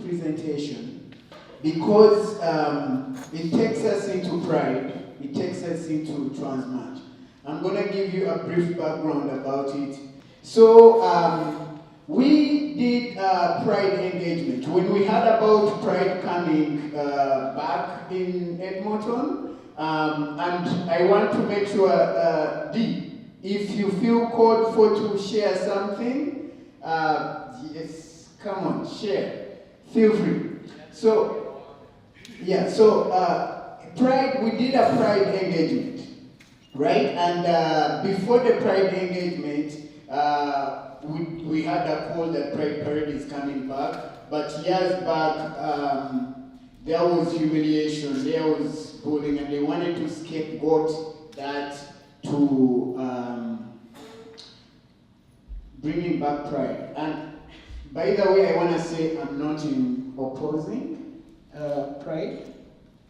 presentation because it takes us into pride, it takes us into Transmatch. I'm going to give you a brief background about it. So we did pride engagement. When we heard about pride coming back in Edmonton, and I want to make sure, D, if you feel called for to share something, yes, come on, share. Feel free. So, yeah, so pride, we did a pride engagement, right? And before the pride engagement, we had a call that Pride Parade is coming back, but years back, there was humiliation, there was bullying, and they wanted to scapegoat that to bringing back pride. And by the way, I want to say I'm not in opposing pride,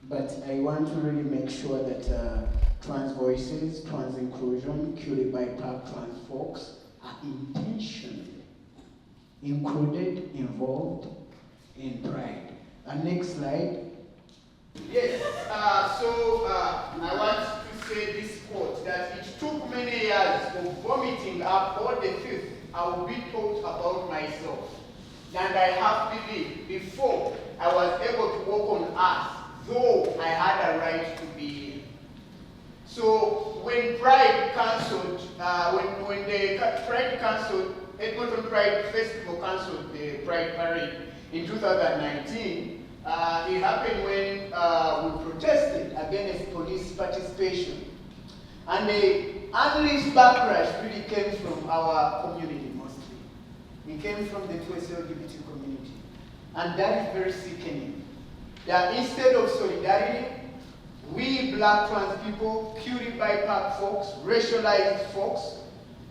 but I want to really make sure that trans voices, trans inclusion, Curie BIPAC, trans folks are intentionally included, involved in pride. And next slide. Yes, so I want to say this quote, that it took many years of vomiting up all the filth I will be taught about myself. And I have believed before I was able to walk on earth, though I had a right to be here. So when Pride cancelled, when the Pride cancelled, Edmonton Pride Festival cancelled the Pride Parade in 2019, it happened when we protested against police participation. And the unleashed backlash really came from our community mostly. It came from the 2S LGBT community. And that is very sickening. That instead of solidarity, we black trans people, Curie BIPAC folks, racialized folks,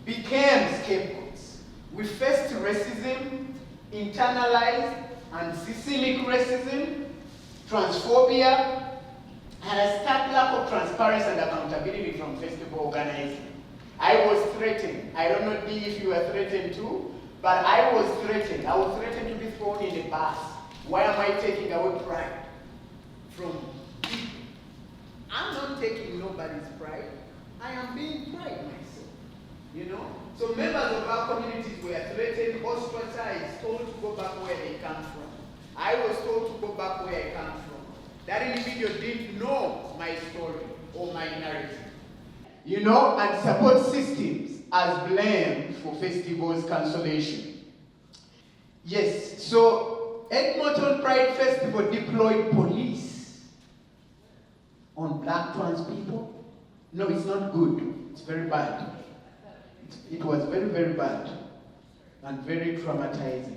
became scapegoats. We faced racism, internalized and systemic racism, transphobia, and a stark lack of transparency and accountability from festival organizing. I was threatened. I don't know, D, if you were threatened too, but I was threatened. I was threatened to be thrown in the bus. Why am I taking away pride from people? I'm not taking nobody's pride. I am being pride myself. You know? So members of our communities were threatened, ostracized, told to go back where they come from. I was told to go back where I come from. That individual didn't know my story or my narrative. You know, and support systems as blamed for festivals cancellation. Yes, so Edmonton Pride Festival deployed police on black trans people. No, it's not good. It's very bad. It was very, very bad and very traumatizing.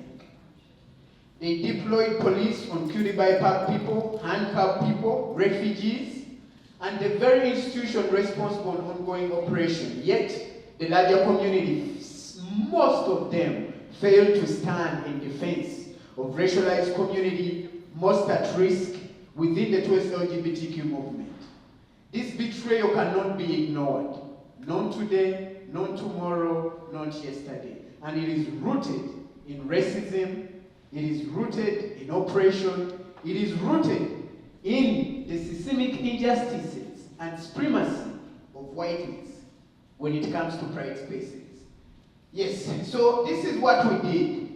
They deployed police on Curie BIPAC people, handcuffed people, refugees, and the very institution responsible for ongoing operation. Yet, the larger community, most of them failed to stand in defense of racialized community most at risk within the 2S LGBTQ movement. This betrayal cannot be ignored. Not today, not tomorrow, not yesterday. And it is rooted in racism, it is rooted in oppression, it is rooted in the systemic injustices and supremacy of whiteness when it comes to pride spaces. Yes, so this is what we did.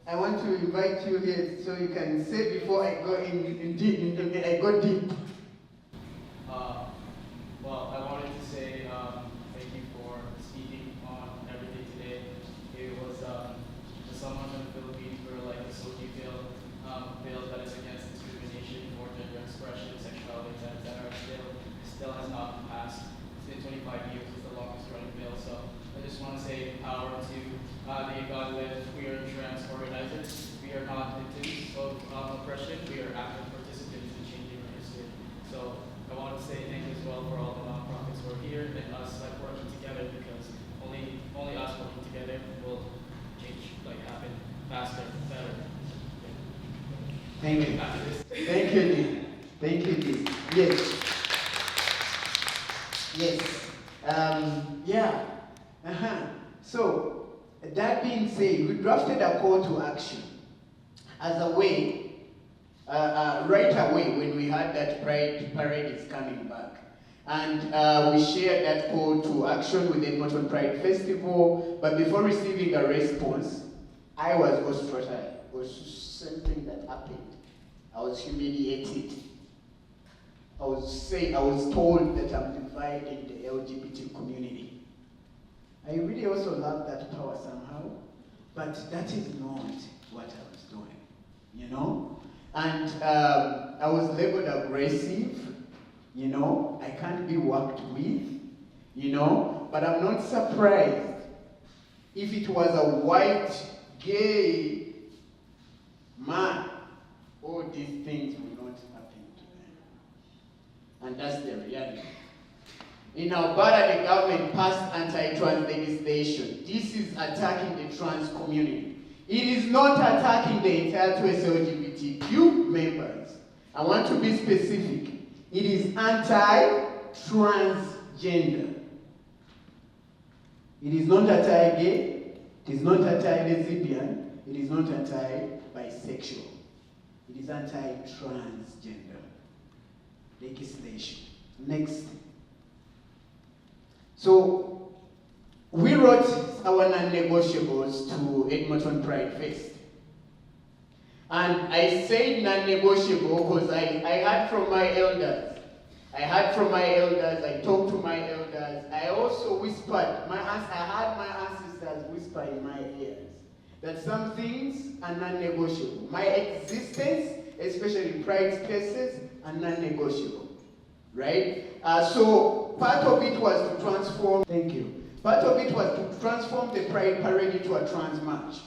I want to invite you here so you can say before I go I go deep. Well, I wanted to say thank you for speaking on everything today. It was someone in the Philippines where like the SOGI bill that is against discrimination for gender expression, sexuality, that still has not been passed. It's been 25 years, it's the longest running bill. So I just want to say power to the God-led queer and trans organizers. We are not victims of oppression, we are active participants in changing our history. So I want to say thank you as well for all the nonprofits who are here and us like working together, because only us working together will change happen faster, better. Thank you. Thank you, Dean. Thank you, Dean. Yes. Yes. So, that being said, we drafted a call to action as a way, right away when we heard that Pride Parade is coming back. And we shared that call to action with the Edmonton Pride Festival, but before receiving a response, I was ostracized. It was something that happened. I was humiliated. I was told that I'm dividing the LGBT community. I really also love that power somehow, but that is not what I was doing, you know? And I was labeled aggressive, you know? I can't be worked with, you know? But I'm not surprised if it was a white, gay man, all these things will not happen to them. And that's the reality. In Alberta, the government passed anti-trans legislation. This is attacking the trans community. It is not attacking the entire 2 LGBTQ members. I want to be specific. It is anti-transgender. It is not anti-gay. It is not anti-lesbian. It is not anti-bisexual. It is anti-transgender legislation. Next. So, we wrote our non-negotiables to Edmonton Pride Fest. And I said non-negotiable because I heard from my elders. I talked to my elders. I also whispered, I heard my ancestors whisper in my ears that some things are non-negotiable. My existence, especially in pride spaces, are non-negotiable, right? So part of it was to transform, part of it was to transform the Pride Parade into a trans march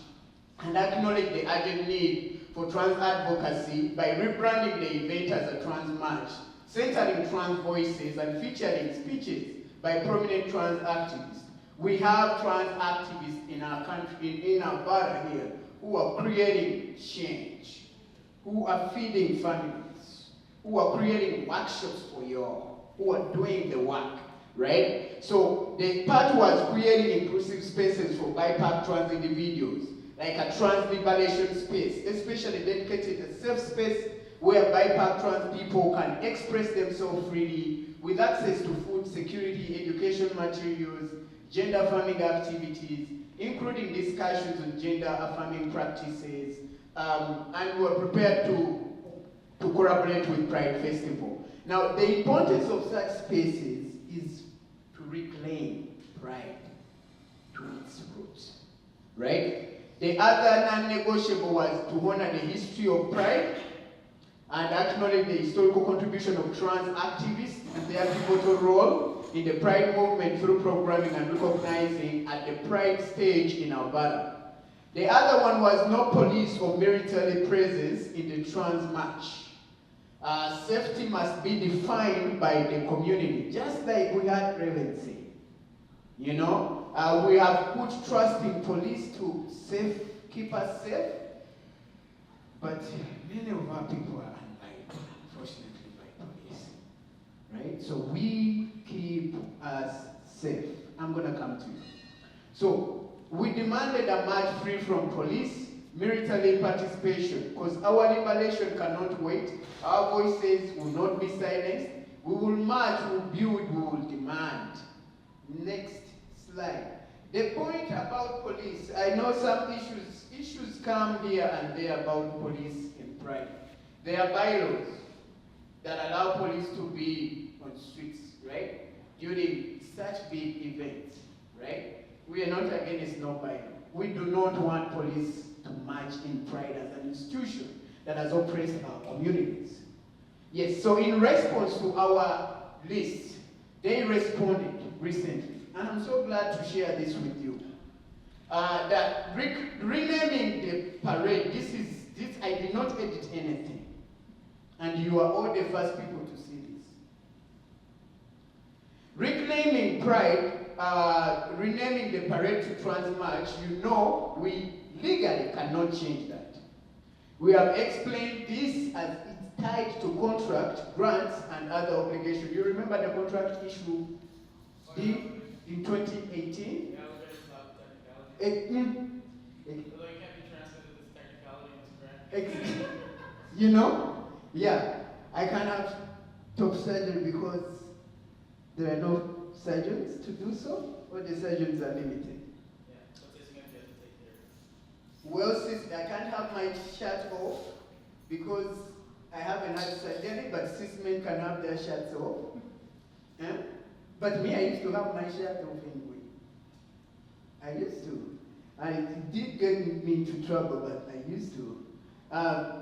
and acknowledge the urgent need for trans advocacy by rebranding the event as a trans march, centering trans voices and featuring speeches by prominent trans activists. We have trans activists in our country, in Alberta here, who are creating change, who are feeding families, who are creating workshops for y'all, who are doing the work, right? So the part was creating inclusive spaces for BIPOC trans individuals, like a trans liberation space, especially dedicated a safe space where BIPOC trans people can express themselves freely with access to food security, education materials, gender affirming activities, including discussions on gender affirming practices, and we're prepared to collaborate with Pride Festival. Now, the importance of such spaces is to reclaim pride to its roots, right? The other non-negotiable was to honor the history of pride and acknowledge the historical contribution of trans activists and their pivotal role in the pride movement through programming and recognizing at the pride stage in Alberta. The other one was no police or military presence in the trans march. Safety must be defined by the community, just like we had Revency. You know, we have put trust in police to keep us safe, but many of our people are unliked, unfortunately, by police, right? So we keep us safe. I'm gonna come to you. So we demanded a march free from police, military participation, because our liberation cannot wait. Our voices will not be silenced. We will march, we will build, we will demand. Next slide. The point about police, I know some issues come here and there about police in pride. There are bylaws that allow police to be on streets, right? During such big events, right? We are not against no bylaw. We do not want police to march in pride as an institution that has oppressed our communities. Yes, so in response to our list, they responded recently. And I'm so glad to share this with you. That renaming the parade, this I did not edit anything. And you are all the first people to see this. Reclaiming pride, renaming the parade to Trans March, you know we legally cannot change that. We have explained this as it's tied to contract, grants, and other obligations. You remember the contract issue in 2018? Yeah, we're going to talk technicality. Although you can't be transmitted this technicality into grant. You know? Yeah. I can't have top surgery because there are no surgeons to do so, or the surgeons are limited. Yeah, but this man has to take care of. Well, sis, I can't have my shirt off because I haven't had surgery, but cis men can have their shirts off. But me, I used to have my shirt off anyway. I used to. And it did get me into trouble, but I used to.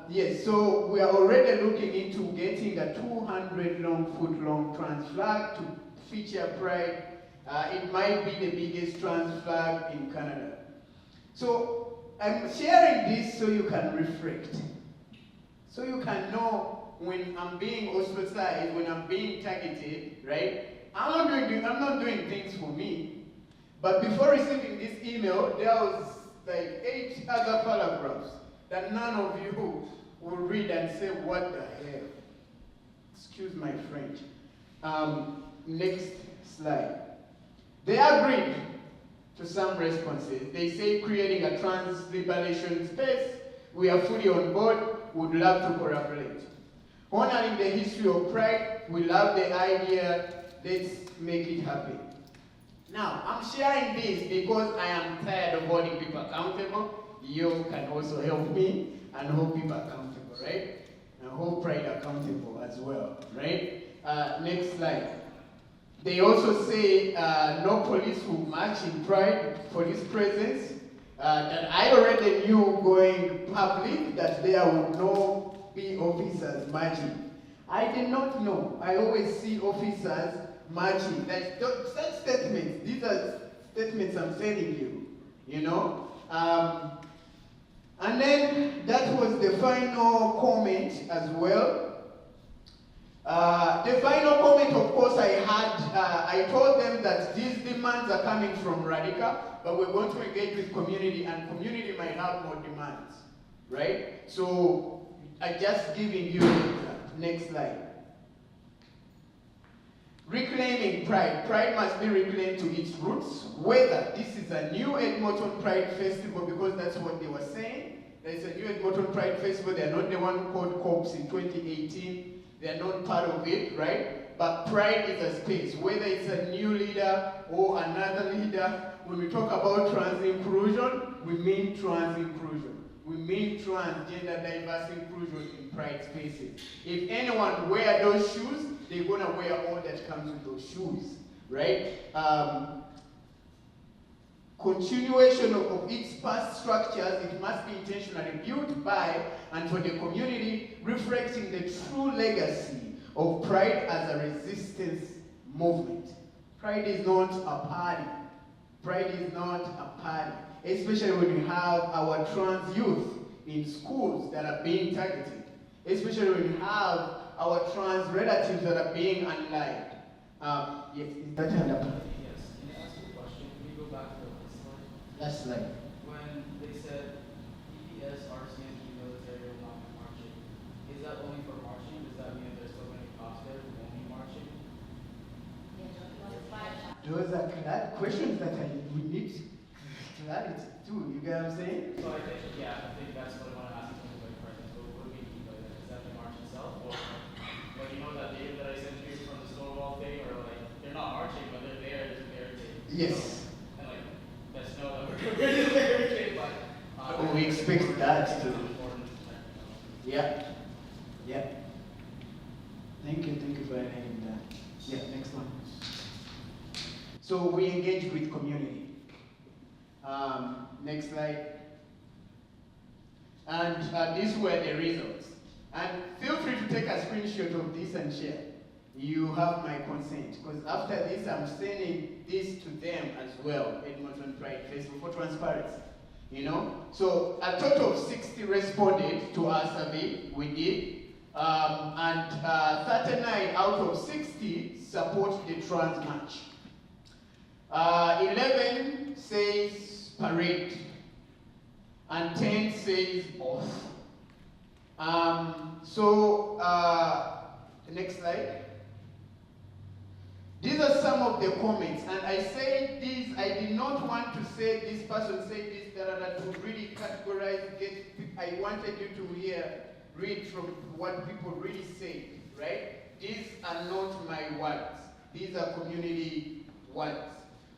Yes, so we are already looking into getting a 200-foot-long trans flag to feature Pride. It might be the biggest trans flag in Canada. So I'm sharing this so you can reflect. So you can know when I'm being ostracized, when I'm being targeted, right? I'm not doing things for me. But before receiving this email, there was like 8 other paragraphs that none of you will read and say, what the hell? Excuse my French. Next slide. They agreed to some responses. They say creating a trans liberation space. We are fully on board. Would love to collaborate. Honoring the history of Pride. We love the idea. Let's make it happen. Now, I'm sharing this because I am tired of holding people accountable. You can also help me and hold people accountable, right? And hold Pride accountable as well, right? Next slide. They also say no police will march in Pride, police presence. That I already knew going public that there would not be officers marching. I did not know. I always see officers marching. Like such statements. These are statements I'm telling you. You know. And then that was the final comment as well. The final comment, of course, I told them that these demands are coming from Radical, but we're going to engage with community, and community might have more demands, right? So I'm just giving you next slide. Reclaiming Pride. Pride must be reclaimed to its roots, whether this is a new Edmonton Pride Festival, because that's what they were saying. There's a new Edmonton Pride Festival. They're not the one who called COPS in 2018. They're not part of it, right? But Pride is a space, whether it's a new leader or another leader. When we talk about trans inclusion, we mean trans inclusion. We mean transgender diverse inclusion in Pride spaces. If anyone wear those shoes, they're gonna wear all that comes with those shoes, right? Continuation of its past structures, it must be intentionally built by and for the community, reflecting the true legacy of Pride as a resistance movement. Pride is not a party. Pride is not a party, especially when we have our trans youth in schools that are being targeted, especially when we have our trans relatives that are being unlived. Yes, is that hand up? Yes. Can I ask you a question? Can you go back to the slide? Last slide. When they said EPS, RCMP, military will not be marching, is that only for marching? Does that mean there's still going to be cops there who won't be marching? Those are questions that we need clarity too. You get what I'm saying? So I think that's what I want to ask you by presence. What do we mean by that? Is that the march itself? Or like that data that I sent you from the Stonewall thing, or like they're not marching, but they're there to barricade. Yes. So, and like let's know that we're going to barricade, but we expect that too. Yeah. Yeah. Thank you for adding that. Yeah, next one. So we engage with community. Next slide. And these were the results. And feel free to take a screenshot of this and share. You have my consent, because after this, I'm sending this to them as well, Edmonton Pride Festival, for transparency. You know? So a total of 60 responded to our survey we did. And 39 out of 60 support the trans march. 11 says parade, and 10 says both. Next slide. These are some of the comments, and I say this, I did not want to say this person said this, to really categorize, get I wanted you to read from what people really say, right? These are not my words. These are community words.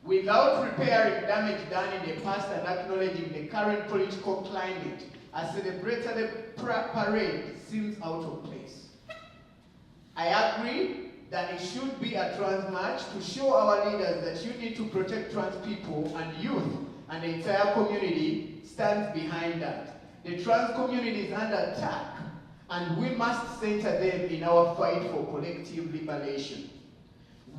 Without repairing damage done in the past and acknowledging the current political climate, a celebratory parade seems out of place. I agree that it should be a trans march to show our leaders that you need to protect trans people and youth, and the entire community stands behind that. The trans community is under attack, and we must center them in our fight for collective liberation.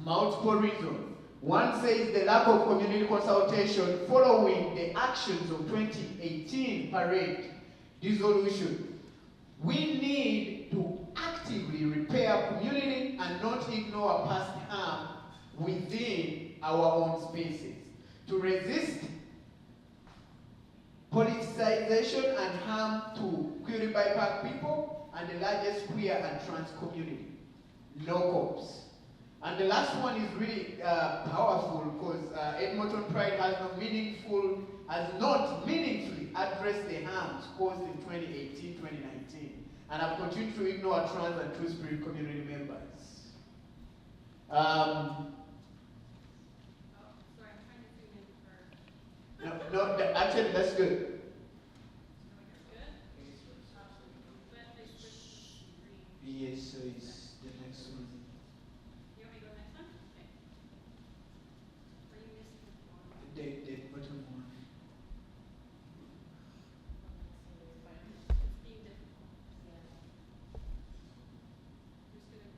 Multiple reasons. One says the lack of community consultation following the actions of 2018 parade dissolution. We need to actively repair community and not ignore past harm within our own spaces. To resist politicization and harm to queer BIPOC people and the largest queer and trans community. No cops. And the last one is really powerful because Edmonton Pride has not meaningfully addressed the harms caused in 2018-2019 and have continued to ignore trans and two-spirit community members. Sorry, I'm trying to zoom in for... Actually, that's good. Yes, so it's the next one. You want me to go next one? Okay. Are you missing one? The bottom one. It's being difficult. I'm just gonna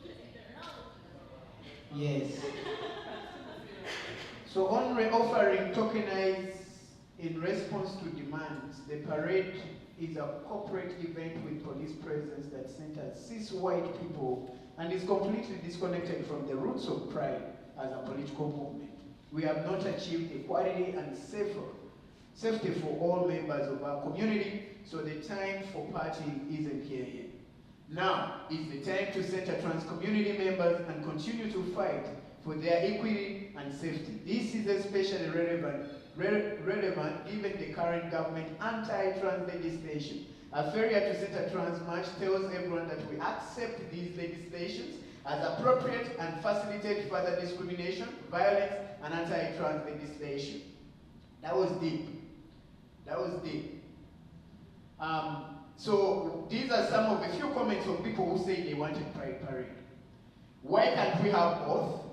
get it back now. Yes. So on offering tokenized in response to demands, the parade is a corporate event with police presence that centers cis white people and is completely disconnected from the roots of Pride as a political movement. We have not achieved equality and safety for all members of our community, so the time for partying isn't here yet. Now is the time to center trans community members and continue to fight for their equity and safety. This is especially relevant given the current government anti-trans legislation. A failure to set a trans march tells everyone that we accept these legislations as appropriate and facilitate further discrimination, violence, and anti-trans legislation. That was deep. That was deep. So these are some of the few comments of people who say they wanted Pride Parade. Why can't we have both?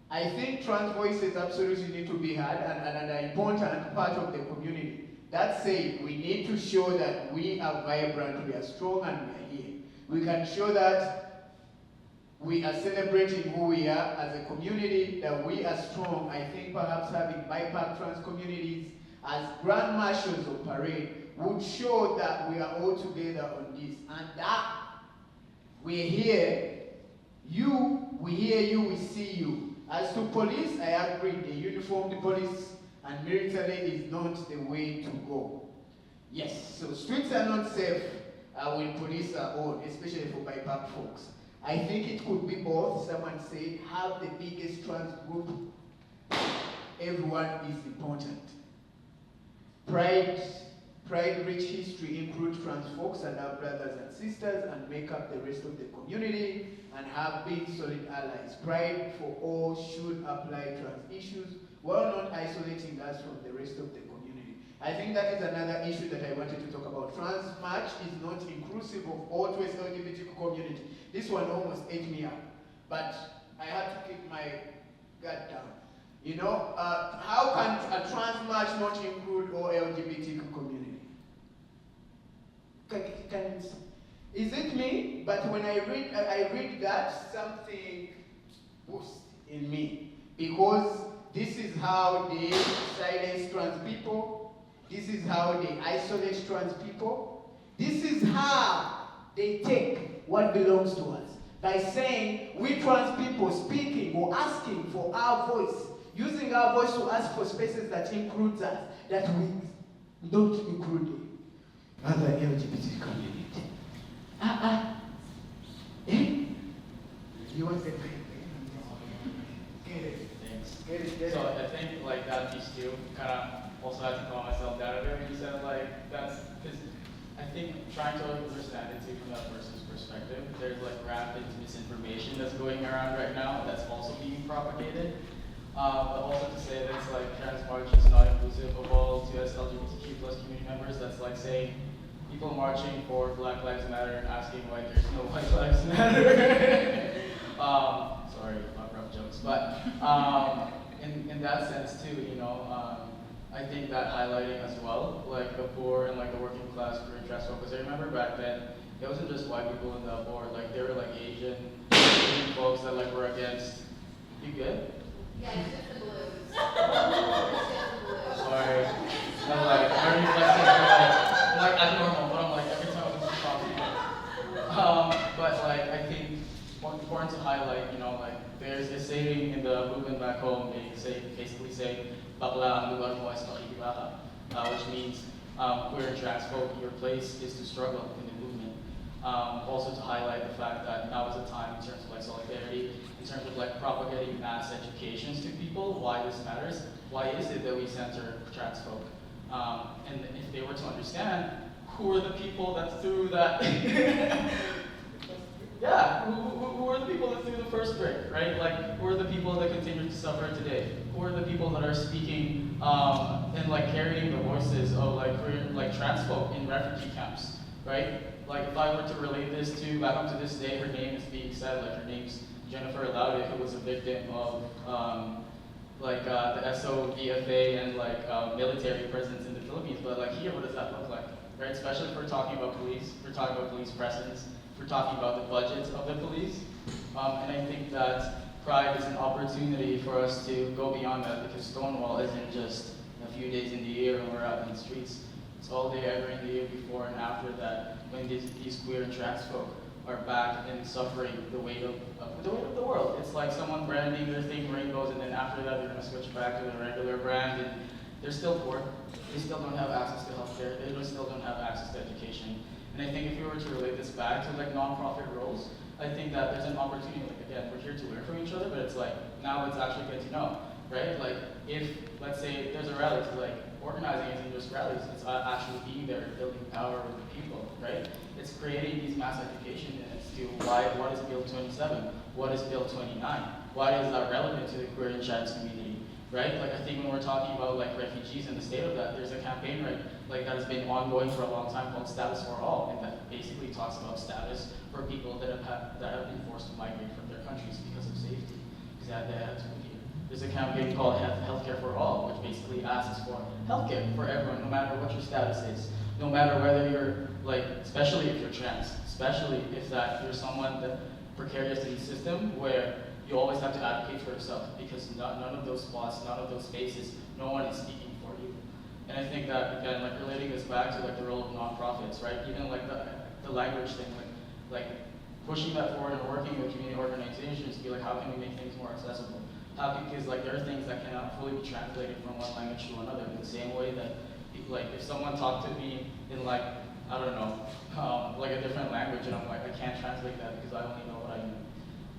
I think trans voices absolutely need to be heard and are important part of the community. That said, we need to show that we are vibrant, we are strong, and we are here. We can show that we are celebrating who we are as a community, that we are strong. I think perhaps having BIPOC trans communities as grand marshals of parade would show that we are all together on this, and that we're here. We hear you, we see you. As to police, I agree, the uniformed police and military is not the way to go. Yes, so streets are not safe when police are on, especially for BIPOC folks. I think it could be both. Someone said, have the biggest trans group. Everyone is important. Pride-rich history includes trans folks and our brothers and sisters and make up the rest of the community and have been solid allies. Pride for all should apply trans issues while not isolating us from the rest of the community. I think that is another issue that I wanted to talk about. Trans march is not inclusive of all to LGBTQ community. This one almost ate me up, but I had to keep my guard down. You know, how can a trans march not include all LGBTQ community? Is it me? But when I read that, something boosts in me. Because this is how they silence trans people. This is how they isolate trans people. This is how they take what belongs to us. By saying, we trans people speaking or asking for our voice, using our voice to ask for spaces that includes us, that we don't include other LGBT community. You want to say get it. So I think like that piece too, kind of also had to call myself that earlier when you said like think trying to understand it too from that person's perspective, there's like rampant misinformation that's going around right now that's also being propagated. But also to say that it's like trans march is not inclusive of all US LGBTQ plus community members, that's like saying people marching for Black Lives Matter and asking why there's no White Lives Matter. Sorry, not rough jokes, but in that sense too, you know, I think that highlighting as well, like the poor and like the working class career trans folks. I remember back then, it wasn't just white people in the board, like there were like Asian folks that like were against. You good? Yeah, it's just the blues. It's just the blues. Sorry. I'm like, very reflexive, like abnormal, but I'm like, every time I'm talking. But like, I think important to highlight, you know, like, there's a saying in the movement back home, they basically say, bakla ang lugar mo es makikibaka, which means, queer and trans folk, your place is to struggle in the movement. Also to highlight the fact that now is a time in terms of like solidarity, in terms of like propagating mass educations to people, why this matters, why is it that we center trans folk? And if they were to understand, who are the people that threw that, yeah, who are the people that threw the first brick, right? Like, who are the people that continue to suffer today? Who are the people that are speaking and like carrying the voices of like queer, like trans folk in refugee camps, right? Like if I were to relate this to, back up to this day, her name is being said, like her name's Jennifer Laude, who was a victim of the SOVFA and like military presence in the Philippines. But like here, what does that look like, right? Especially if we're talking about police, if we're talking about police presence, if we're talking about the budgets of the police. And I think that Pride is an opportunity for us to go beyond that, because Stonewall isn't just a few days in the year when we're out in the streets. It's all day, every in the year before and after that, when these queer and trans folk are back and suffering the weight of the world. It's like someone branding their thing rainbows, and then after that they're gonna switch back to the regular brand, and they're still poor. They still don't have access to healthcare. They still don't have access to education. And I think if you were to relate this back to like nonprofit roles, I think that there's an opportunity. Like again, we're here to learn from each other, but it's like now it's actually good to know, right? Like if let's say there's a rally, so like organizing isn't just rallies. It's actually being there, building power with the people, right? It's creating these mass education units to what is Bill 27? What is Bill 29? Why is that relevant to the queer and trans community, right? Like I think when we're talking about like refugees and the state of that, there's a campaign, right, like that has been ongoing for a long time called Status for All, and that basically talks about status for people that have been forced to migrate from their countries because of safety, because they had to move here. There's a campaign called Healthcare for All, which basically asks for healthcare for everyone, no matter what your status is, no matter whether you're like, especially if you're trans, especially if that you're someone that precarious in the system where you always have to advocate for yourself, because none of those spots, none of those spaces, no one is speaking for you. And I think that again, like relating this back to like the role of nonprofits, right? Even like the language thing, like pushing that forward and working with community organizations to be like, how can we make things more accessible? Because like there are things that cannot fully be translated from one language to another, in the same way that like if someone talked to me in like, I don't know, like a different language, and I'm like, I can't translate that because I only know what I know.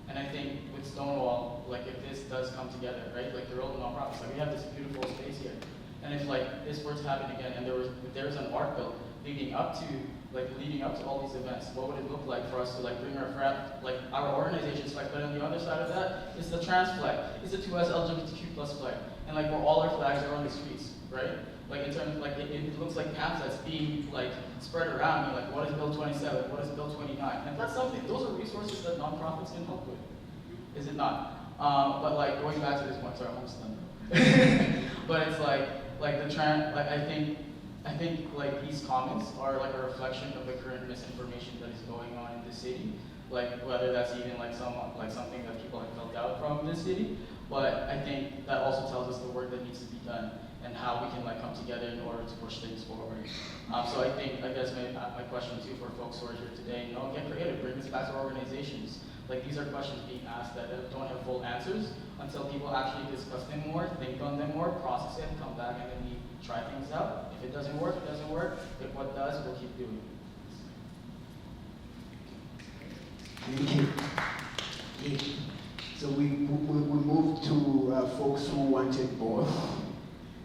And I think with Stonewall, like if this does come together, right, like the role of nonprofits, like we have this beautiful space here, and if like this were to happen again, and if there was an art bill leading up to all these events, what would it look like for us to like bring our organization's flag, but on the other side of that is the trans flag, is the 2S LGBTQ plus flag, and like where all our flags are on the streets, right? Like in terms of like it looks like pamphlets being like spread around, like what is Bill 27, what is Bill 29, and that's something. Those are resources that nonprofits can help with, is it not? But like going back to this point, sorry, I'm almost done. But it's like the trans, like I think like these comments are like a reflection of the current misinformation that is going on in the city. Like whether that's even like something that people have felt out from the city, but I think that also tells us the work that needs to be done and how we can like come together in order to push things forward. So I guess my question too for folks who are here today, get creative, bring this back to organizations. Like these are questions being asked that don't have full answers until people actually discuss them more, think on them more, process it, come back, and then we try things out. If it doesn't work, it doesn't work. If what does, we'll keep doing it. Thank you. So we moved to folks who wanted both.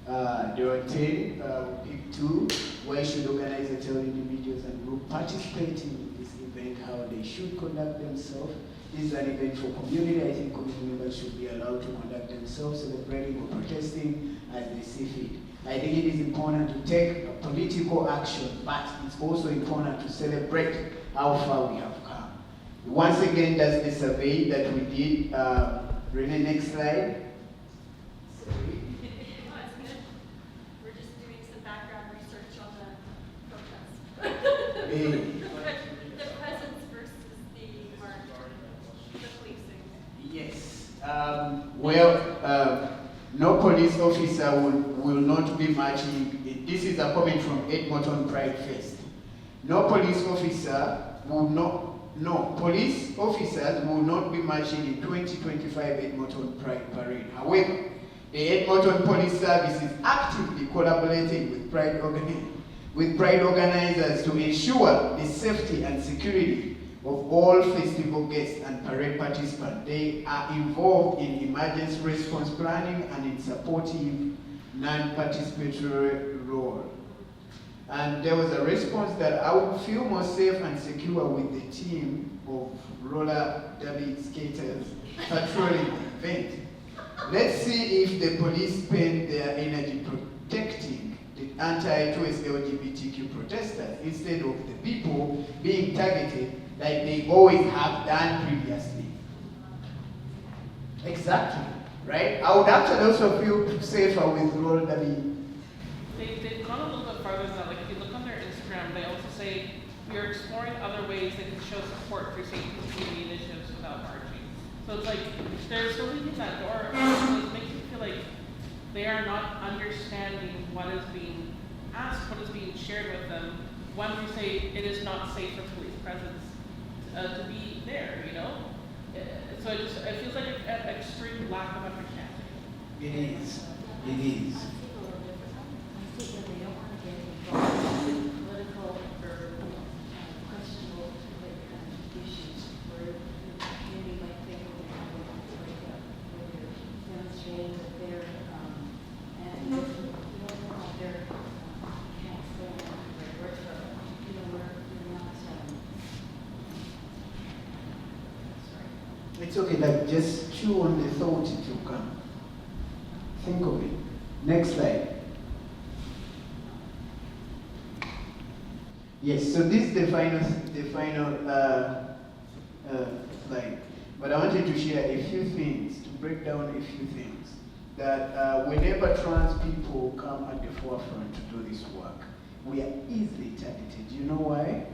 There are 10, we pick 2. Why should organizers tell individuals and groups participating in this event how they should conduct themselves? This is an event for community. I think community members should be allowed to conduct themselves, celebrating or protesting as they see fit. I think it is important to take a political action, but it's also important to celebrate how far we have come. Once again, that's the survey that we did. Rene, next slide. Sorry. Oh, it's good. We're just doing some background research on the protest. The presence versus the march, the policing. Yes. No police officer will not be marching. This is a comment from Edmonton Pride Fest. No police officer will not. No, police officers will not be marching in 2025 Edmonton Pride Parade. However, the Edmonton Police Service is actively collaborating with Pride organizers to ensure the safety and security of all festival guests and parade participants. They are involved in emergency response planning and in supportive non-participatory role. And there was a response that I would feel more safe and secure with the team of roller derby skaters patrolling the event. Let's see if the police spend their energy protecting the anti-choice LGBTQ protesters instead of the people being targeted like they always have done previously. Exactly, right? I would actually also feel safer with roller derby. They've gone a little bit farther than that. Like if you look on their Instagram, they also say we are exploring other ways that can show support for safety community initiatives without marching. So it's like they're still leaving that door open. It makes me feel like they are not understanding what is being asked, what is being shared with them when we say it is not safe for police presence to be there, you know? So it feels like an extreme lack of understanding. It is. It is. I think that they don't want to get involved in political or questionable issues where the community might think that they're having a breakup, where they're demonstrating that they're, and you don't know how they're, can't stand their words, but, you know, we're not, sorry. It's okay, like just chew on the thought it will come. Think of it. Next slide. Yes, so this is the final slide. But I wanted to share a few things, to break down a few things. That whenever trans people come at the forefront to do this work, we are easily targeted. You know why?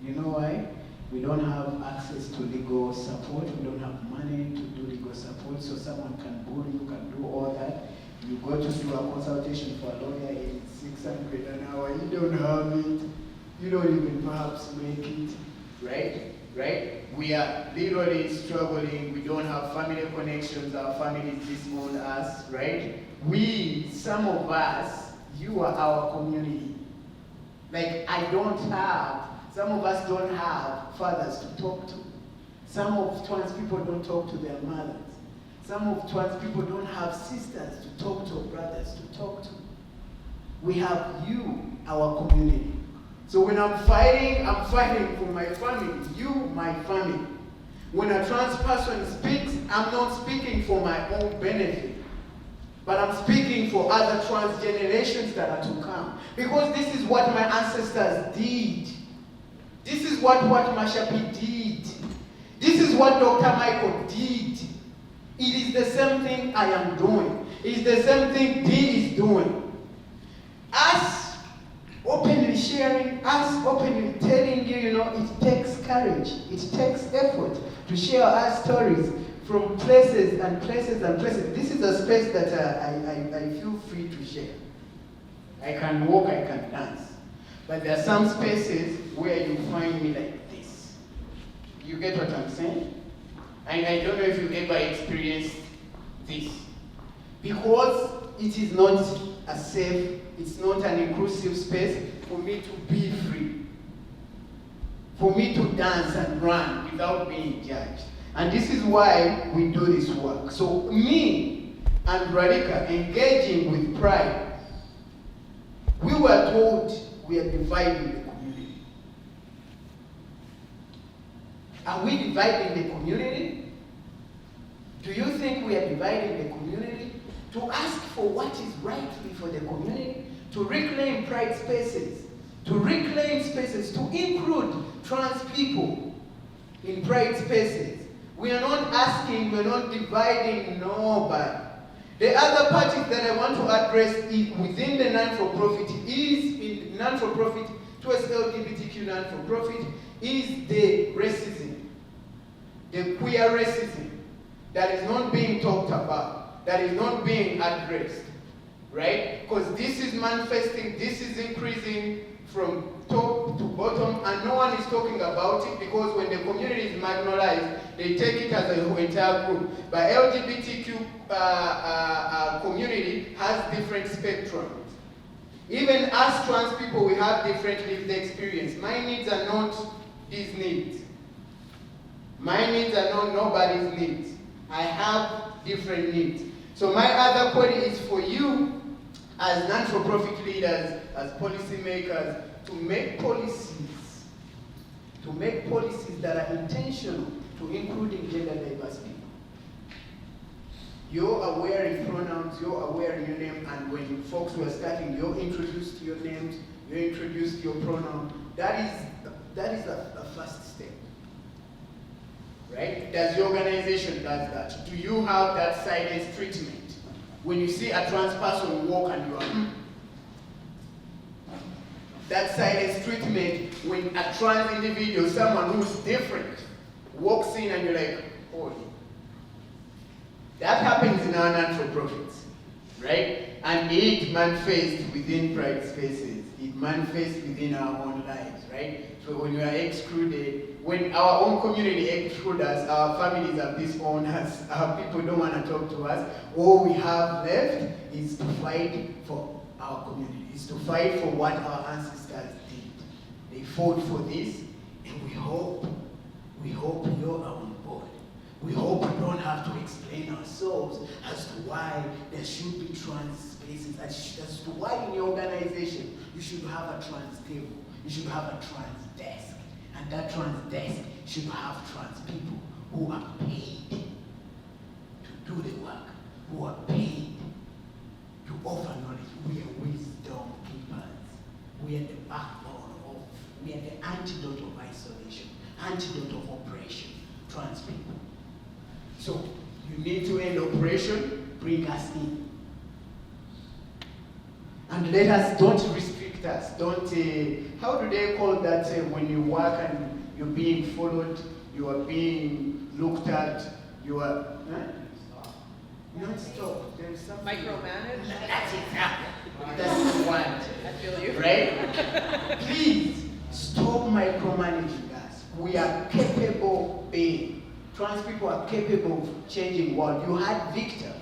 You know why? We don't have access to legal support. We don't have money to do legal support, so someone can bully you, can do all that. You go to do a consultation for a lawyer, it's 600 an hour. You don't have it. You don't even perhaps make it, right? Right? We are literally struggling. We don't have family connections. Our families disown us, right? We, some of us, you are our community. Like I don't have. Some of us don't have fathers to talk to. Some of trans people don't talk to their mothers. Some of trans people don't have sisters to talk to, brothers to talk to. We have you, our community. So when I'm fighting for my family, you, my family. When a trans person speaks, I'm not speaking for my own benefit, but I'm speaking for other trans generations that are to come. Because this is what my ancestors did. This is what Mashapi did. This is what Dr. Michael did. It is the same thing I am doing. It is the same thing D is doing. Us openly sharing, us openly telling you, it takes courage. It takes effort to share our stories from places and places and places. This is a space that I feel free to share. I can walk, I can dance. But there are some spaces where you find me like this. You get what I'm saying? And I don't know if you ever experienced this. Because it is not a safe, it's not an inclusive space for me to be free. For me to dance and run without being judged. And this is why we do this work. So me, and radical, engaging with pride, we were told we are dividing the community. Are we dividing the community? Do you think we are dividing the community? To ask for what is rightly for the community, to reclaim pride spaces, to reclaim spaces, to include trans people in pride spaces. We are not asking, we're not dividing nobody. The other parties that I want to address within the non-for-profit is, in non-for-profit, towards LGBTQ non-for-profit, is the racism, the queer racism that is not being talked about, that is not being addressed, right? Because this is manifesting, this is increasing from top to bottom, and no one is talking about it, because when the community is marginalized, they take it as an entire group. But LGBTQ community has different spectrums. Even us trans people, we have different lived experience. My needs are not these needs. My needs are not nobody's needs. I have different needs. So my other query is for you, as non-for-profit leaders, as policymakers, to make policies that are intentional to including gender diverse people. You're aware in pronouns, you're aware in your name, and when folks were starting, you're introduced to your names, you're introduced to your pronoun. That is a first step. Right? Does your organization does that? Do you have that silence treatment? When you see a trans person walk and you are, that silence treatment when a trans individual, someone who's different, walks in and you're like, oh. That happens in our non-for-profits, right? And it manifests within pride spaces. It manifests within our own lives, right? So when we are excluded, when our own community excludes us, our families have disowned us, our people don't want to talk to us, all we have left is to fight for our community, is to fight for what our ancestors did. They fought for this, and we hope you're on board. We hope we don't have to explain ourselves as to why there should be trans spaces, as to why in your organization you should have a trans table, you should have a trans desk, and that trans desk should have trans people who are paid to do the work, who are paid to offer knowledge. We are wisdom keepers. We are the backbone of, we are the antidote of isolation, antidote of oppression, trans people. So you need to end oppression, bring us in. And let us, don't restrict us. Don't, how do they call that when you work and you're being followed, you are being looked at, you are, not stop. There is something. Micromanage? That's it. That's the one. I feel you. Right? Please stop micromanaging us. We are capable beings. Trans people are capable of changing world. You had Victor.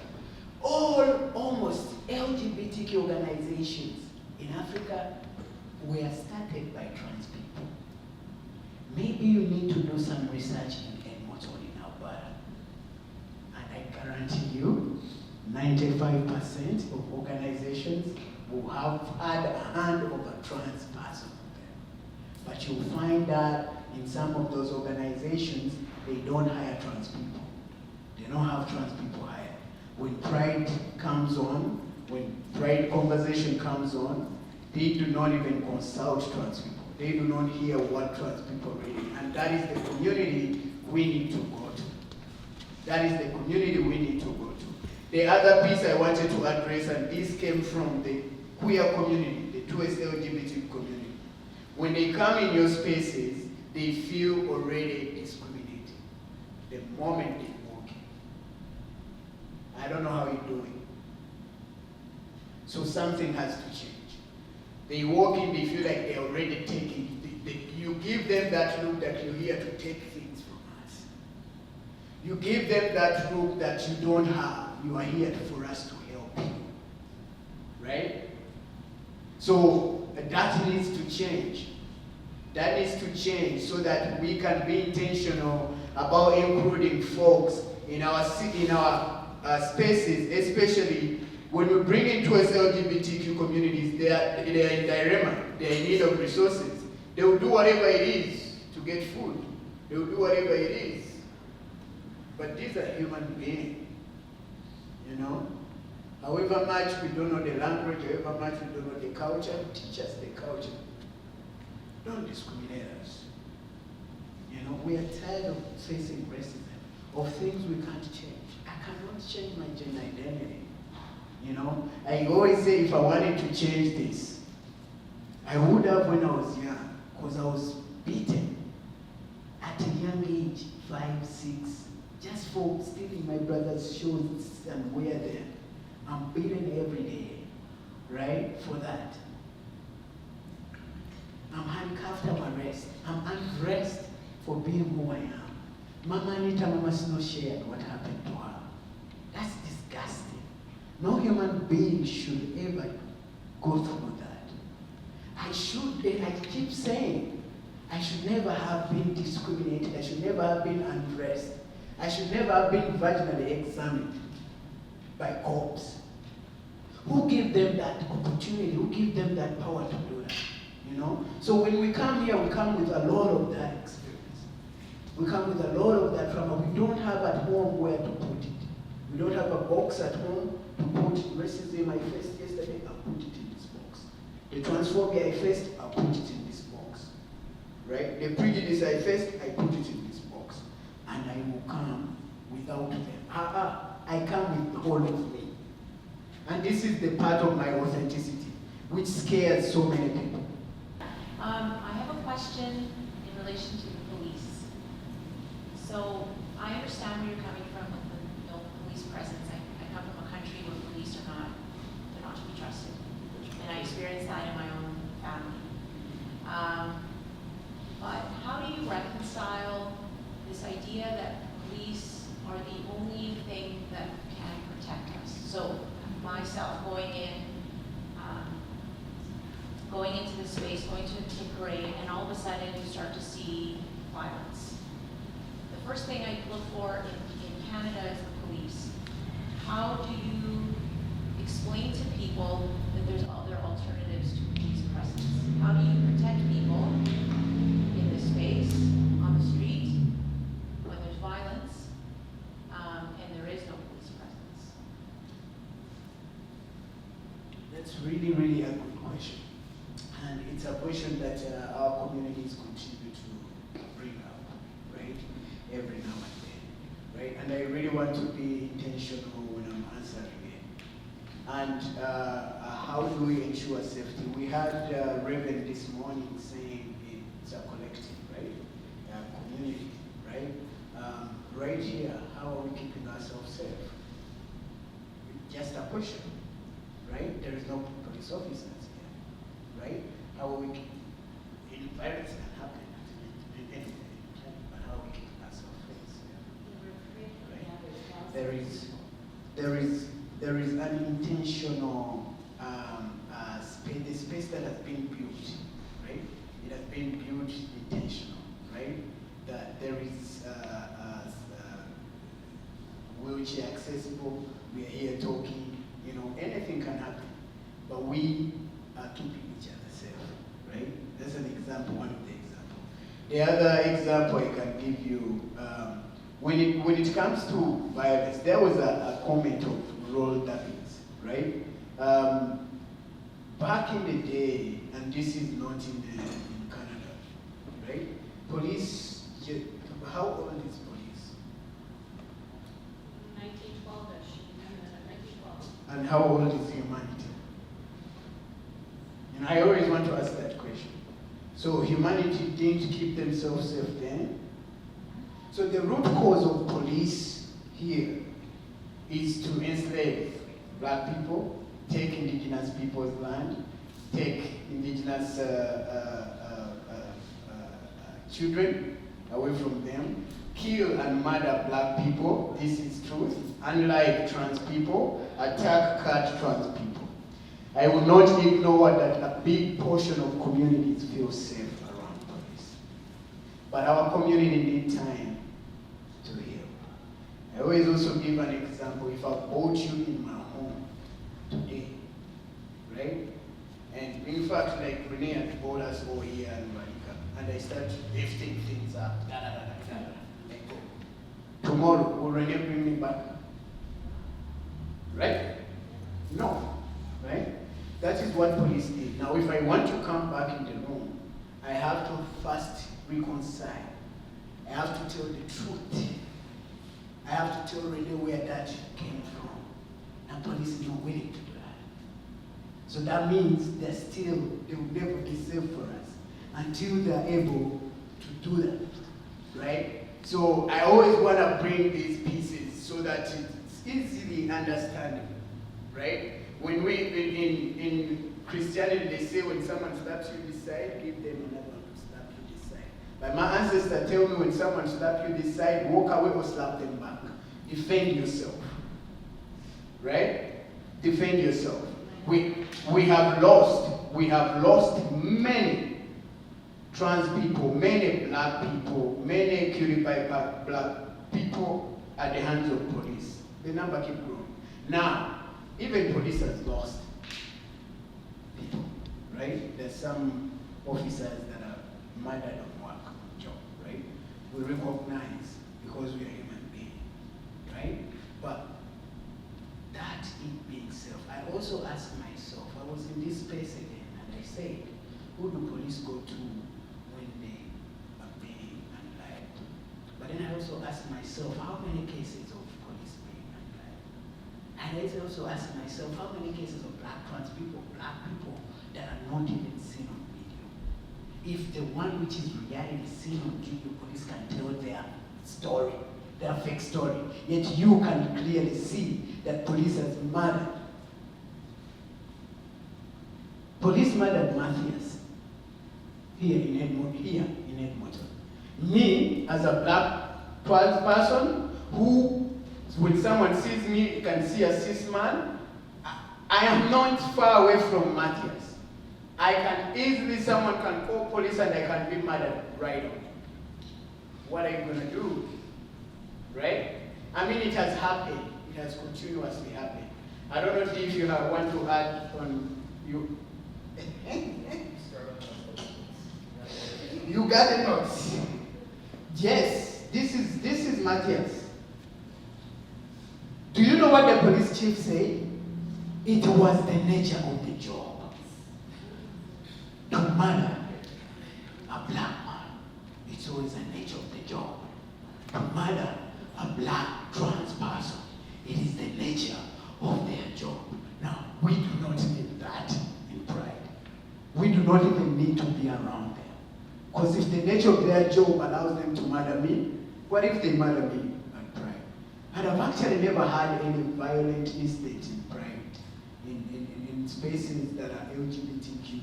Almost LGBTQ organizations in Africa were started by trans people. Maybe you need to do some research in Edmonton in Alberta. And I guarantee you, 95% of organizations will have had a hand of a trans person. But you'll find that in some of those organizations, they don't hire trans people. They don't have trans people hired. When pride comes on, when pride conversation comes on, they do not even consult trans people. They do not hear what trans people really. And that is the community we need to go to. That is the community we need to go to. The other piece I wanted to address, and this came from the queer community, the 2S LGBT community. When they come in your spaces, they feel already discriminated the moment they walk in. I don't know how you're doing. So something has to change. They walk in, they feel like they're already taking, you give them that look that you're here to take things from us. You give them that look that you don't have. You are here for us to help you. Right? So that needs to change. That needs to change so that we can be intentional about including folks in our spaces, especially when we bring in towards LGBTQ communities, they are in dilemma. They are in need of resources. They will do whatever it is to get food. They will do whatever it is. But these are human beings, you know? However much we don't know the language, however much we don't know the culture, teach us the culture. Don't discriminate us. You know, we are tired of facing racism, of things we can't change. I cannot change my gender identity. You know, I always say if I wanted to change this, I would have when I was young, because I was beaten at a young age, 5, 6, just for stealing my brother's shoes and wear them. I'm beaten every day, right, for that. I'm handcuffed, I'm arrested. I'm undressed for being who I am. Mama Anita, Mama Snow shared what happened to her. That's disgusting. No human being should ever go through that. I keep saying, I should never have been discriminated. I should never have been undressed. I should never have been vaginally examined by cops. Who gave them that opportunity? Who gave them that power to do that? You know? So when we come here, we come with a lot of that experience. We come with a lot of that trauma. We don't have at home where to put it. We don't have a box at home to put racism I faced yesterday. I put it in this box. The transphobia I faced, I put it in this box. Right? The prejudice I faced, I put it in this box. And I will come without them. I come with all of me. And this is the part of my authenticity, which scares so many people. I have a question in relation to the police. So I understand where you're coming from with the no police presence. I come from a country where police they're not to be trusted. And I experienced that in my own family. But how do you reconcile this idea that police are the only thing that can protect us? So myself going into the space, going to the parade, and all of a sudden you start to see violence. The first thing I look for in Canada is the police. How do you explain to people that there's other alternatives to police presence? How do you protect people in the space, on the street, when there's violence, and there is no police presence? That's really, really a good question. And it's a question that our communities continue to bring up, right? Every now and then, right? And I really want to be intentional when I'm answering it. And how do we ensure safety? We had Reverend this morning saying it's a collective, right? A community, right? Right here, how are we keeping ourselves safe? Just a question, right? There is no police officers here, right? How are we keeping? Violence can happen in anything, but how are we keeping ourselves safe? Right? There is an intentional space, the space that has been built, right? It has been built intentional, right? That there is wheelchair accessible. We are here talking. You know, anything can happen, but we are keeping each other safe, right? That's an example, one of the examples. The other example I can give you, when it comes to violence, there was a comment of roll dubbings, right? Back in the day, and this is not in Canada, right? Police, how old is police? 1912-ish. 1912. And how old is humanity? And I always want to ask that question. So humanity didn't keep themselves safe then? So the root cause of police here is to enslave black people, take indigenous people's land, take indigenous children away from them, kill and murder black people, this is truth, unlike trans people, attack cut trans people. I will not ignore that a big portion of communities feel safe around police. But our community needs time to heal. I always also give an example. If I brought you in my home today, right? And in fact, like Renee had brought us over here and Marika, and I start lifting things up, and go. Tomorrow, will Renee bring me back? Right? No. Right? That is what police did. Now, if I want to come back in the room, I have to first reconcile. I have to tell the truth. I have to tell Renee where that came from. And police is not willing to do that. So that means they will never be safe for us until they're able to do that. Right? So I always want to bring these pieces so that it's easily understandable. Right? When we, in Christianity, they say when someone slaps you this side, give them another one to slap you this side. But my ancestors tell me when someone slaps you this side, walk away or slap them back. Defend yourself. Right? Defend yourself. We have lost many trans people, many black people, many killed by black people at the hands of police. The number keeps growing. Now, even police has lost people, right? There's some officers that are murdered on work job, right? We recognize because we are human beings, right? But that it being self, I also ask myself, I was in this space again, and I said, who do police go to when they are being unlied? But then I also ask myself, how many cases of police being unlied? And I also ask myself, how many cases of black trans people, black people that are not even seen on video? If the one which is reality seen on video, police can tell their story, their fake story, yet you can clearly see that police has murdered. Police murdered Matthias here in Edmonton. Me, as a black trans person, who, when someone sees me, can see a cis man, I am not far away from Matthias. I can easily, someone can call police and I can be murdered right away. What are you going to do? Right? I mean, it has happened. It has continuously happened. I don't know if you want to add on you. You got the notes. Yes, this is Matthias. Do you know what the police chief said? It was the nature of the job to murder a black man. It's always the nature of the job to murder a black trans person. It is the nature of their job. Now, we do not need that in Pride. We do not even need to be around them. Because if the nature of their job allows them to murder me, what if they murder me at Pride? And I've actually never had any violent incident in Pride, in spaces that are LGBTQ,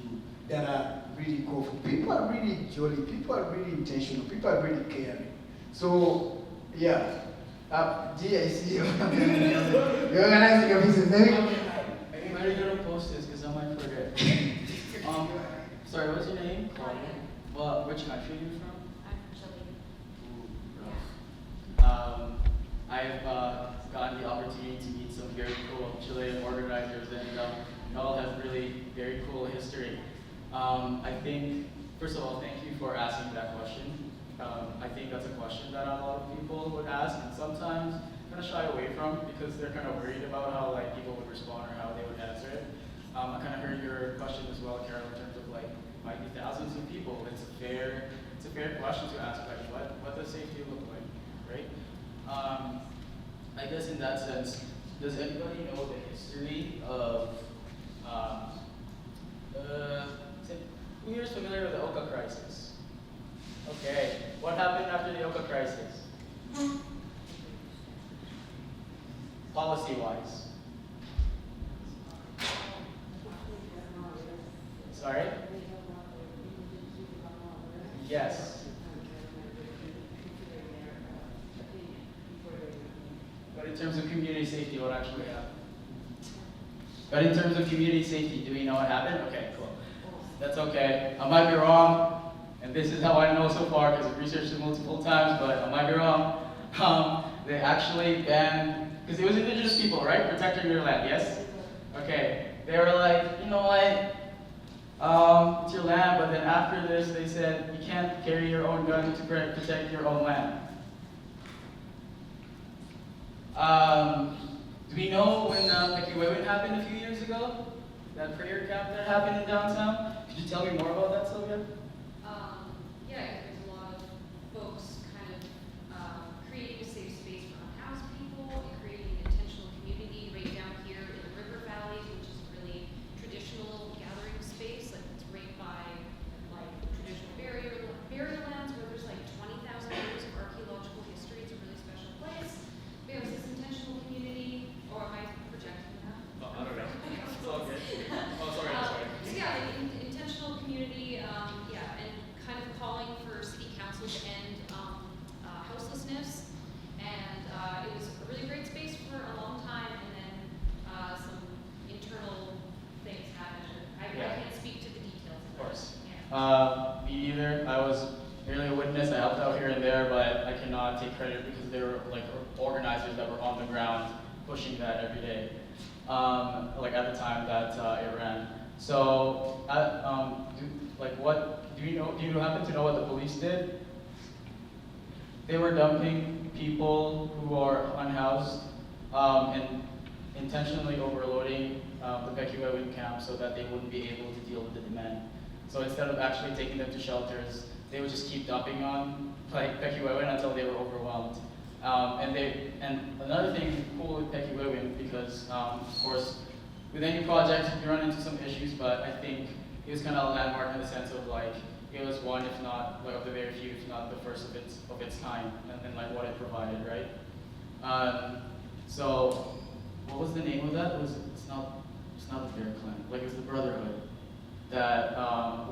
that are really colorful. People are really jolly, people are really intentional, people are really caring. So, yeah. GIC, you're organizing your business. I'm already going to post this because I might forget. Sorry, what's your name? Claudia. Well, which country are you from? I'm from Chile. Ooh, rough. I've gotten the opportunity to meet some very cool Chilean organizers, and you all have really very cool history. I think, first of all, thank you for asking that question. I think that's a question that a lot of people would ask, and sometimes kind of shy away from because they're kind of worried about how like people would respond or how they would answer it. I kind of heard your question as well, Carol, in terms of like might be thousands of people. It's a fair question to ask. Like, what does safety look like, right? I guess in that sense, does anybody know the history of? Who here is familiar with the Oka crisis? Okay, what happened after the Oka crisis? Policy-wise. Sorry? Yes. But in terms of community safety, what actually happened? But in terms of community safety, do we know what happened? Okay, cool. That's okay. I might be wrong, and this is how I know so far because I've researched it multiple times, but I might be wrong. they actually banned, because it was indigenous people, right? Protecting their land, yes? Okay, they were like, you know what? It's your land, but then after this, they said you can't carry your own gun to protect your own land. Do we know when Pekiwewen happened a few years ago? That prayer camp that happened in downtown? Could you tell me more about that, Sylvia? Yeah, there's a lot of folks kind of creating a safe space for unhoused people and creating an intentional community right down here in the river valley, which is a really traditional gathering space. Like it's right by like traditional burial lands where there's like 20,000 years of archaeological history. It's a really special place. We have this intentional community, or am I projecting that? Oh, I don't know. It's all good. Oh, sorry, sorry. So yeah, like intentional community, yeah, and kind of calling for city council to end houselessness. And it was a really great space for a long time, and then some internal things happened. I can't speak to the details. Of course. Yeah. Me neither. I was merely a witness. I helped out here and there, but I cannot take credit because there were like organizers that were on the ground pushing that every day. Like at the time that it ran. So, do you happen to know what the police did? They were dumping people who are unhoused and intentionally overloading the Pekiwewen camp so that they wouldn't be able to deal with the demand. So instead of actually taking them to shelters, they would just keep dumping on Pekiwewen until they were overwhelmed. And another thing cool with Pekiwewen, because of course, with any project you run into some issues, but I think it was kind of a landmark in the sense of like it was one, if not like of the very few, if not the first of its kind, and like what it provided, right? So what was the name of that? It's not the Bear Clan, like it was the Brotherhood that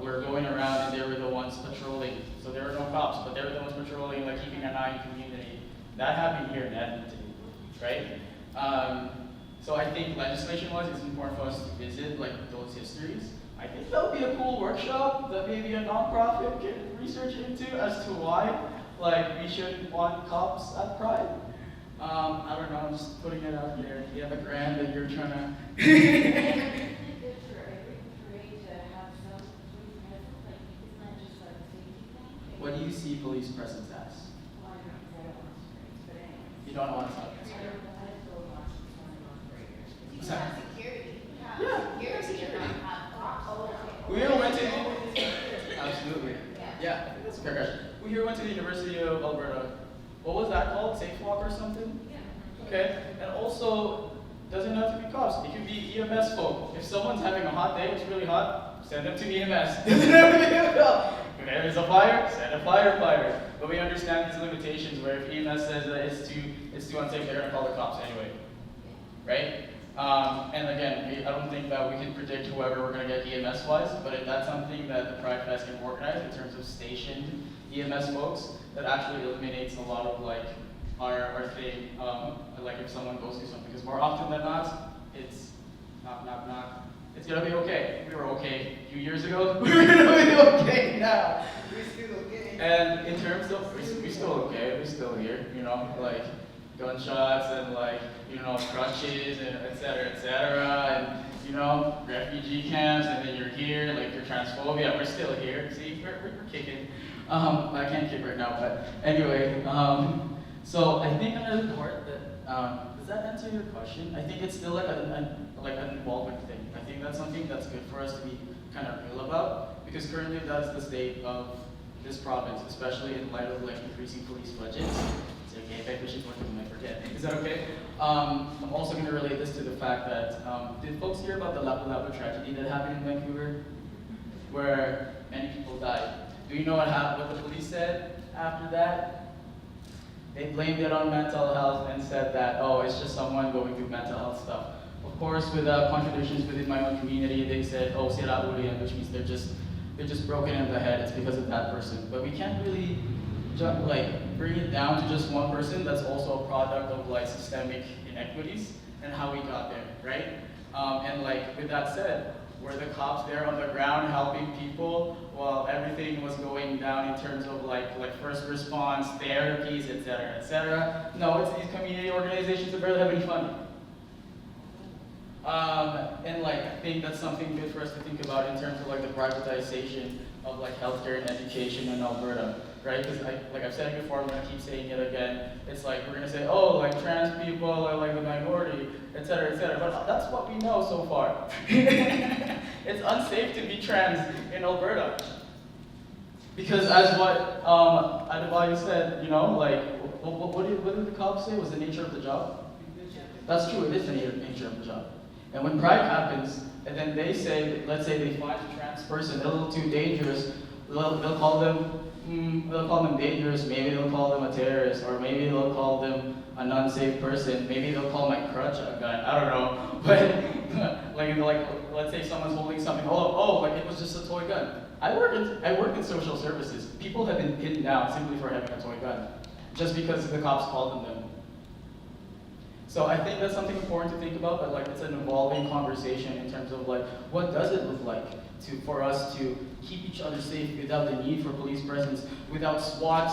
were going around and they were the ones patrolling. So there were no cops, but they were the ones patrolling, like keeping an eye on the community. That happened here in Edmonton, right? So I think legislation-wise, it's important for us to visit like those histories. I think that would be a cool workshop that maybe a nonprofit can research into as to why like we shouldn't want cops at Pride. I don't know, I'm just putting it out there. If you have a grant that you're trying to It's really good for every parade to have some police presence, like, isn't that just like a safety thing? What do you see police presence as? Well, I don't know, 'cause I don't want parades, but anyway. You don't want to talk. I don't go watch the fun on paraders. You can have security. Yeah. Security and not have cops. We here went to absolutely. Yeah. That's a fair question. We here went to the University of Alberta. What was that called? Safe Walk or something? Yeah. Okay. And also, doesn't have to be cops. It could be EMS folk. If someone's having a hot day, it's really hot, send them to EMS. Doesn't have to be a cop. If there is a fire, send a firefighter. But we understand these limitations where if EMS says that it's too unsafe, they're gonna call the cops anyway. Right? And again, I don't think that we can predict whoever we're going to get EMS-wise, but if that's something that the Pride Fest can organize in terms of stationed EMS folks, that actually eliminates a lot of like our thing, like if someone goes through something. Because more often than not, it's it's going to be okay. We were okay a few years ago. We're going to be okay now. We're still okay. And in terms of, we're still okay. We're still here, you know, like gunshots and like, you know, crutches and et cetera, and, you know, refugee camps, and then you're here, like your transphobia, we're still here, see, we're kicking. I can't kick right now, but anyway, so I think another part that, does that answer your question? I think it's still like an involvement thing. I think that's something that's good for us to be kind of real about, because currently that's the state of this province, especially in light of like increasing police budgets. Okay, maybe we should one thing I forget. Is that okay? I'm also going to relate this to the fact that, did folks hear about the Lapu-Lapu tragedy that happened in Vancouver? Where many people died. Do you know what the police said after that? They blamed it on mental health and said that, oh, it's just someone going through mental health stuff. Of course, with contradictions within my own community, they said, oh, sira ulian, which means they're just broken in the head. It's because of that person. But we can't really like bring it down to just one person. That's also a product of like systemic inequities and how we got there, right? And like with that said, were the cops there on the ground helping people while everything was going down in terms of like first response, therapies, etc., etc.? No, it's these community organizations that barely have any funding. And like, I think that's something good for us to think about in terms of like the privatization of like healthcare and education in Alberta, right? Because like I've said it before, I'm gonna keep saying it again. It's like we're gonna say, oh, like trans people are like the minority, etc., etc. But that's what we know so far. It's unsafe to be trans in Alberta. Because as what Adebayo said, you know, like, what did the cops say was the nature of the job? That's true, it is the nature of the job. And when Pride happens, and then they say, let's say they find a trans person a little too dangerous, they'll call them dangerous, maybe they'll call them a terrorist, or maybe they'll call them an unsafe person, maybe they'll call my crutch a gun, I don't know. But like let's say someone's holding something, like it was just a toy gun. I work in social services. People have been pinned down simply for having a toy gun, just because the cops called them. So I think that's something important to think about, but like it's an evolving conversation in terms of like, what does it look like for us to keep each other safe without the need for police presence, without SWAT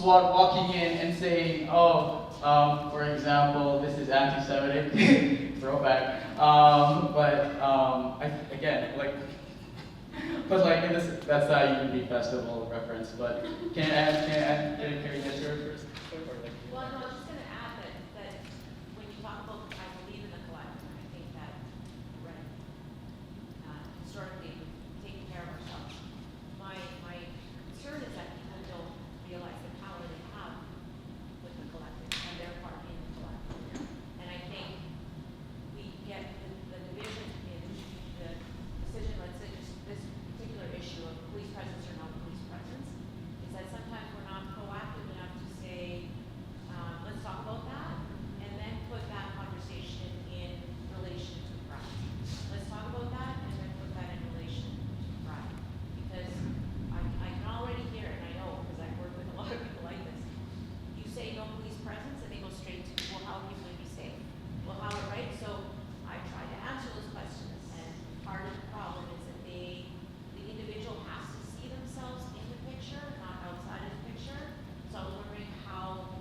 walking in and saying, for example, this is anti-Semitic, throwback. That's not a unique festival reference, but can we get yours first? Well, no, I was just going to add that when you talk about, I believe in the collective, I think that, right, historically, we've taken care of ourselves. My concern is that people don't realize the power they have with the collective and their part in the collective. And I think we get the division in the decision, let's say, just this particular issue of police presence or no police presence, is that sometimes we're not proactive enough to say, let's talk about that, and then put that conversation in relation to pride. Let's talk about that, and then put that in relation to pride. Because I can already hear, and I know, because I work with a lot of people like this, you say no police presence, and they go straight to, well, how are people going to be safe? Well, how, right? So I try to answer those questions, and part of the problem is that the individual has to see themselves in the picture, not outside of the picture. So I was wondering how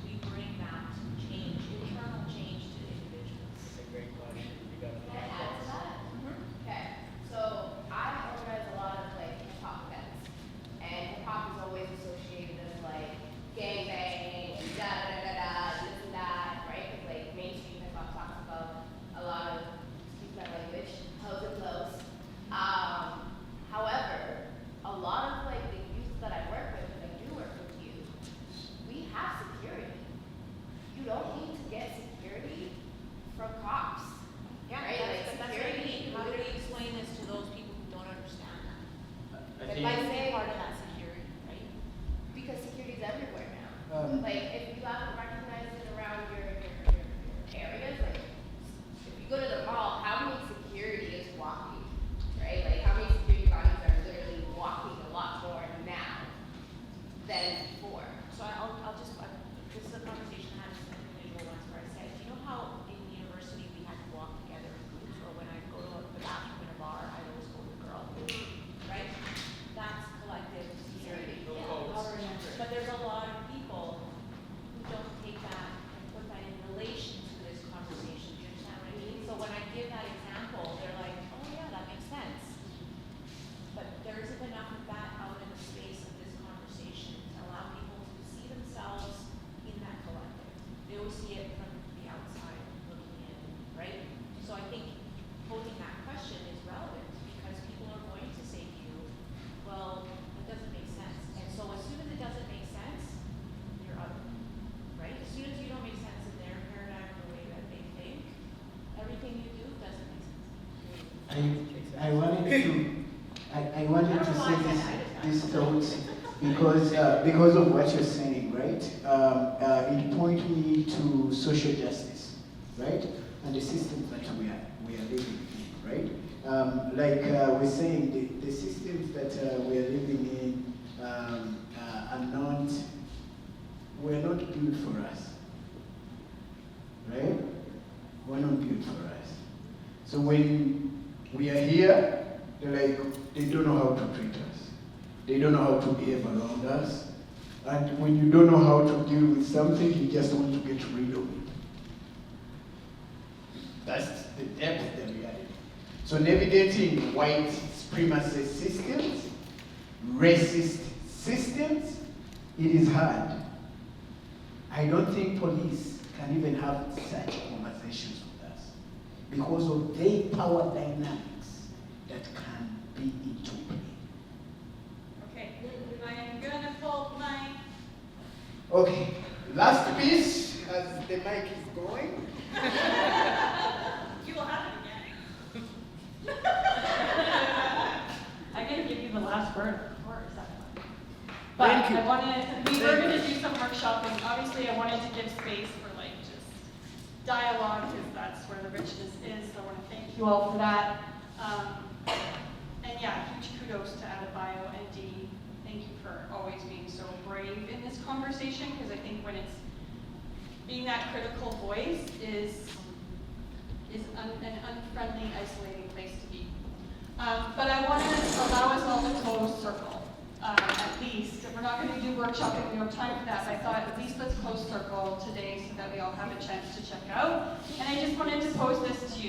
we bring that change, internal change to individuals. That's a great question. You got Can I add to that? Okay, so I organize a lot of like hip hop events, and hip hop is always associated with like gang banging and da da da da, this and that, right? Because like mainstream hip hop talks about a lot of, excuse my language, hoes and flows. However, a lot of like the youth that I work with, and I do work with youth, we have security. You don't need to get security from cops. Right? Like That's what I security. mean. How do we explain this to those people who don't understand that? I That think might be part of that security, right? Because security is everywhere now. Um, If you haven't recognized it around your areas, like if you go to the mall, how many security is walking, right? Like how many security bodies are literally walking a lot more now than before? So I'll just, this is a conversation I had with an individual once where I said, do you know how in university we had to walk together in groups, or when I go to the bathroom in a bar, I always go with a girl, right? That's collective security. No Yeah. codes. But there's a lot of people who don't take that and put that in relation to this conversation, do you understand what I mean? So when I give that example, they're like, oh yeah, that makes sense. But there isn't enough of that out in the space of this conversation to allow people to see themselves in that collective. They always see it from the outside looking in, right? So I think posing that question is relevant because people are going to say to you, well, it doesn't make sense. And so as soon as it doesn't make sense, you're out, right? As soon as you don't make sense in their paradigm, the way that they think, everything you do doesn't make sense. I wanted to say this thought because of what you're saying, right? It points me to social justice, right? And the systems that we are living in, right? We're saying, the systems that we are living in were not built for us, right? Were not built for us. So when we are here, don't know how to behave around us. And when you don't know how to deal with something, you just want to get rid of it. That's the depth of the reality. So navigating white supremacist systems, racist systems, it is hard. I don't think police can even have such conversations with us because of their power dynamics that can be into play. Okay, I am gonna pull my, Okay, last piece as the mic is going. you will have it again. I'm gonna give you the last word, of course, that's fine. But Thank you. I wanted, we were gonna do some workshopping. Obviously, I wanted to give space for like just dialogue, because that's where the richness is. So I want to thank you all for that. And yeah, huge kudos to Adebayo and Dee. Thank you for always being so brave in this conversation, because I think when it's being that critical voice is an unfriendly, isolating place to be. But I want to allow us all to close circle, at least. If we're not going to do workshopping, we don't have time for that, but I thought at least let's close circle today so that we all have a chance to check out. And I just wanted to pose this to you.